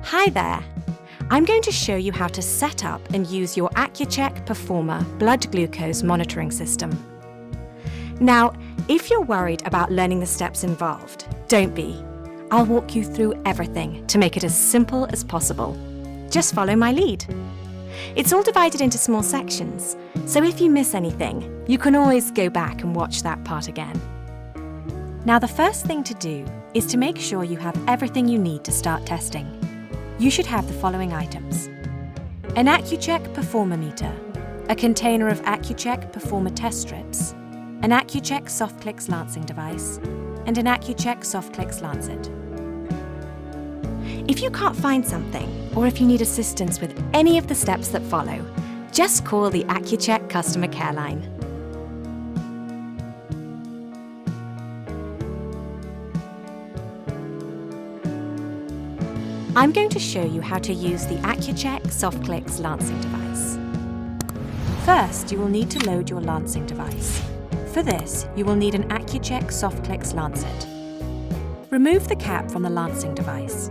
Hi there! I'm going to show you how to set up and use your Accu-Chek Performa blood glucose monitoring system. Now, if you're worried about learning the steps involved, don't be. I'll walk you through everything to make it as simple as possible. Just follow my lead. It's all divided into small sections, so if you miss anything, you can always go back and watch that part again. Now, the first thing to do is to make sure you have everything you need to start testing. You should have the following items: an Accu-Chek Performa meter, a container of Accu-Chek Performa test strips, an Accu-Chek Soft-Clicks lancing device, and an Accu-Chek Soft-Clicks lancet. If you can't find something, or if you need assistance with any of the steps that follow, just call the Accu-Chek customer care line. I'm going to show you how to use the Accu-Chek Soft-Clicks lancing device. First, you will need to load your lancing device. For this, you will need an Accu-Chek Soft-Clicks lancet. Remove the cap from the lancing device.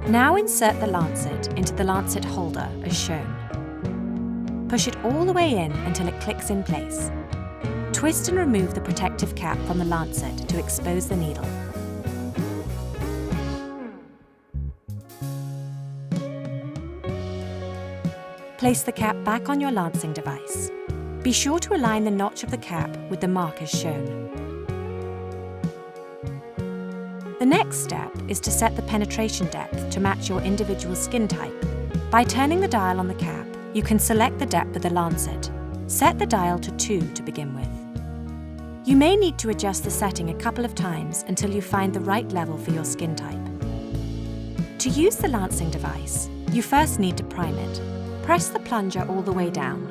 Now insert the lancet into the lancet holder as shown. Push it all the way in until it clicks in place. Twist and remove the protective cap from the lancet to expose the needle. Place the cap back on your lancing device. Be sure to align the notch of the cap with the mark as shown. The next step is to set the penetration depth to match your individual skin type. By turning the dial on the cap, you can select the depth of the lancet. Set the dial to 2 to begin with. You may need to adjust the setting a couple of times until you find the right level for your skin type. To use the lancing device, you first need to prime it. Press the plunger all the way down.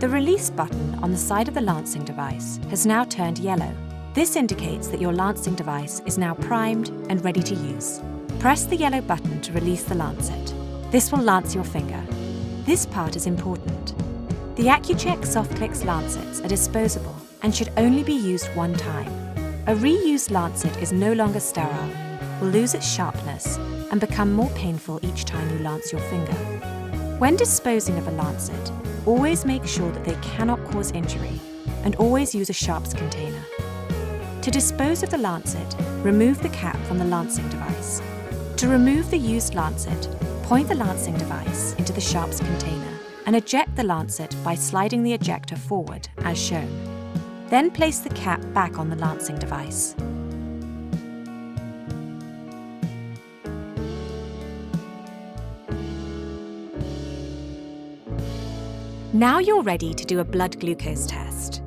The release button on the side of the lancing device has now turned yellow. This indicates that your lancing device is now primed and ready to use. Press the yellow button to release the lancet. This will lance your finger. This part is important. The Accu-Chek Soft-Clicks lancets are disposable and should only be used one time. A reused lancet is no longer sterile, will lose its sharpness, and become more painful each time you lance your finger. When disposing of a lancet, always make sure that they cannot cause injury, and always use a sharps container. To dispose of the lancet, remove the cap from the lancing device. To remove the used lancet, point the lancing device into the sharps container and eject the lancet by sliding the ejector forward as shown. Then place the cap back on the lancing device. Now you're ready to do a blood glucose test.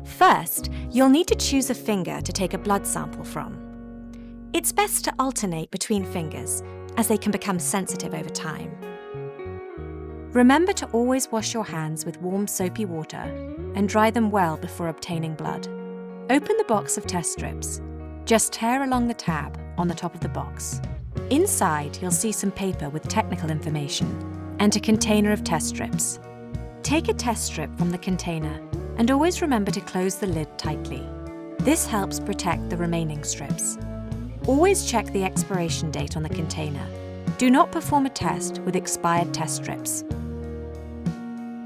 First, you'll need to choose a finger to take a blood sample from. It's best to alternate between fingers, as they can become sensitive over time. Remember to always wash your hands with warm soapy water and dry them well before obtaining blood. Open the box of test strips. Just tear along the tab on the top of the box. Inside, you'll see some paper with technical information and a container of test strips. Take a test strip from the container and always remember to close the lid tightly. This helps protect the remaining strips. Always check the expiration date on the container. Do not perform a test with expired test strips.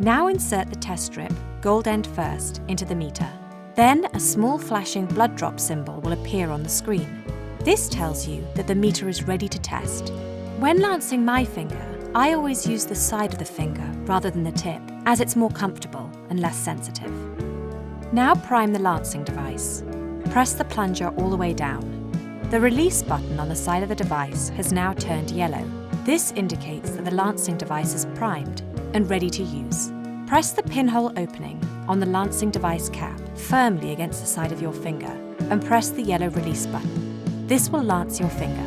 Now insert the test strip, gold end first, into the meter. Then a small flashing blood drop symbol will appear on the screen. This tells you that the meter is ready to test. When lancing my finger, I always use the side of the finger rather than the tip, as it's more comfortable and less sensitive. Now prime the lancing device. Press the plunger all the way down. The release button on the side of the device has now turned yellow. This indicates that the lancing device is primed and ready to use. Press the pinhole opening on the lancing device cap firmly against the side of your finger and press the yellow release button. This will lance your finger.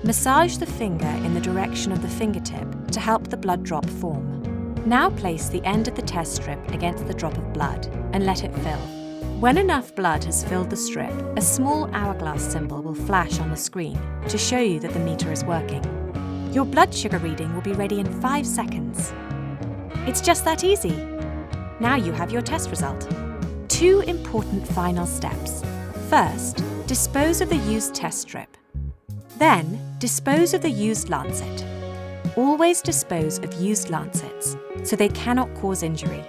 Massage the finger in the direction of the fingertip to help the blood drop form. Now place the end of the test strip against the drop of blood and let it fill. When enough blood has filled the strip, a small hourglass symbol will flash on the screen to show you that the meter is working. Your blood sugar reading will be ready in 5 seconds. It's just that easy. Now you have your test result. 2 important final steps. First, dispose of the used test strip. Then, dispose of the used lancet. Always dispose of used lancets so they cannot cause injury.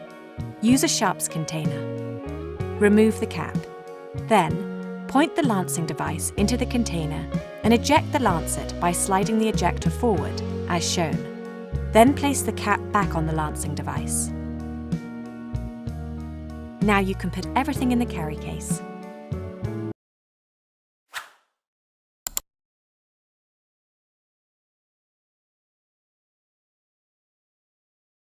Use a sharps container. Remove the cap. Then, point the lancing device into the container and eject the lancet by sliding the ejector forward, as shown. Then place the cap back on the lancing device. Now you can put everything in the carry case.